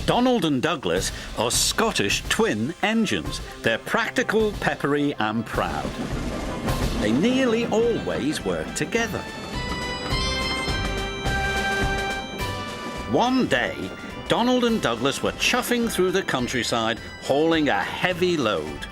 Donald and Douglas are Scottish twin engines. They're practical, peppery and proud. They nearly always work together. One day, Donald and Douglas were chuffing through the countryside, hauling a heavy load.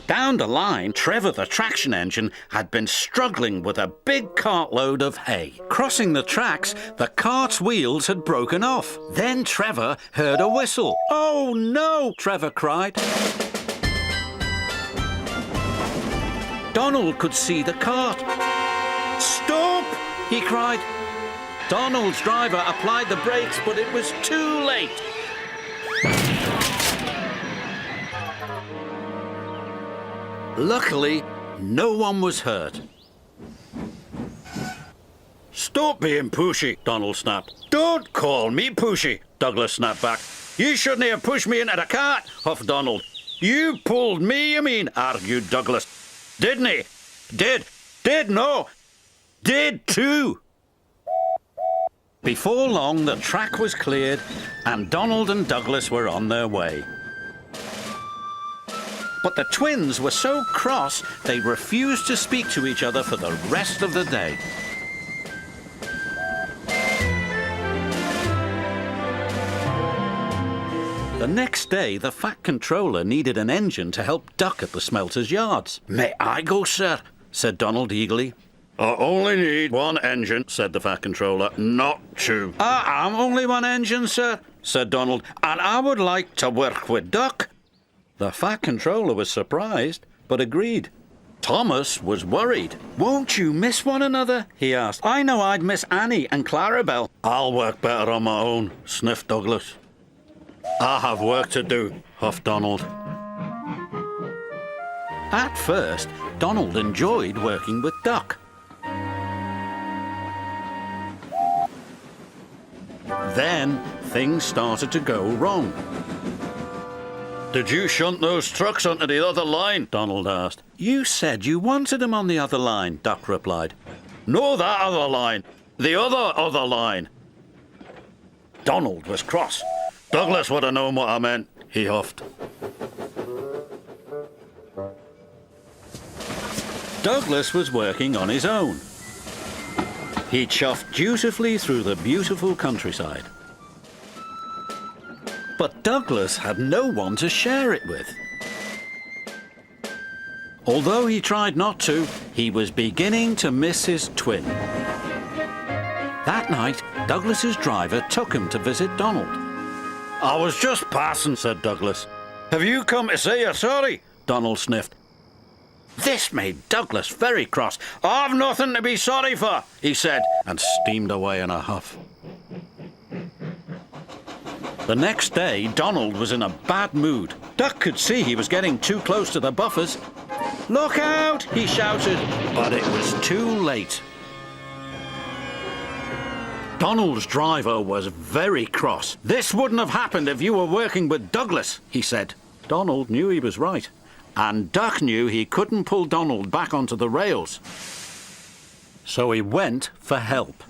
Down the line, Trevor the traction engine had been struggling with a big cartload of hay. Crossing the tracks, the cart's wheels had broken off. Then Trevor heard a whistle. "Oh no!" Trevor cried. Donald could see the cart. "Stop!" he cried. Donald's driver applied the brakes, but it was too late. Luckily, no one was hurt. "Stop being pushy," Donald snapped. "Don't call me pushy," Douglas snapped back. "You shouldn't have pushed me into the cart," huffed Donald. "You pulled me, you mean," argued Douglas. "Didn't he?" Did, no. Did too." Before long, the track was cleared and Donald and Douglas were on their way. But the twins were so cross, they refused to speak to each other for the rest of the day. The next day, the Fat Controller needed an engine to help Duck at the smelter's yards. "May I go, sir?" said Donald eagerly. "I only need one engine," said the Fat Controller, "not two." "I am only one engine, sir," said Donald, "and I would like to work with Duck." The Fat Controller was surprised, but agreed. Thomas was worried. "Won't you miss one another?" he asked. "I know I'd miss Annie and Clarabelle." "I'll work better on my own," sniffed Douglas. "I have work to do," huffed Donald. At first, Donald enjoyed working with Duck. Then, things started to go wrong. "Did you shunt those trucks onto the other line?" Donald asked. "You said you wanted them on the other line," Duck replied. "No, that other line. The other line." Donald was cross. "Douglas would have known what I meant," he huffed. Douglas was working on his own. He chuffed dutifully through the beautiful countryside. But Douglas had no one to share it with. Although he tried not to, he was beginning to miss his twin. That night, Douglas's driver took him to visit Donald. "I was just passing," said Douglas. "Have you come to say you're sorry?" Donald sniffed. This made Douglas very cross. "I've nothing to be sorry for," he said, and steamed away in a huff. The next day, Donald was in a bad mood. Duck could see he was getting too close to the buffers. "Look out!" he shouted, but it was too late. Donald's driver was very cross. "This wouldn't have happened if you were working with Douglas," he said. Donald knew he was right, and Duck knew he couldn't pull Donald back onto the rails. So he went for help.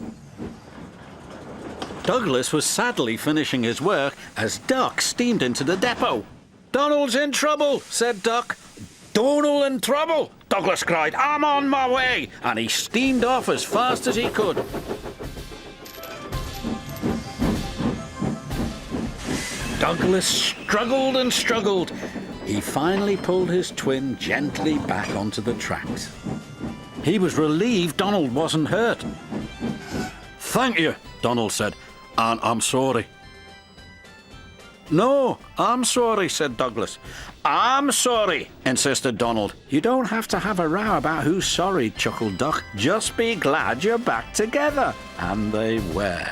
Douglas was sadly finishing his work as Duck steamed into the depot. "Donald's in trouble," said Duck. "Donald in trouble!" Douglas cried. "I'm on my way!" And he steamed off as fast as he could. Douglas struggled and struggled. He finally pulled his twin gently back onto the tracks. He was relieved Donald wasn't hurt. "Thank you," Donald said, "and I'm sorry." "No, I'm sorry," said Douglas. "I'm sorry," insisted Donald. "You don't have to have a row about who's sorry," chuckled Duck. "Just be glad you're back together." And they were.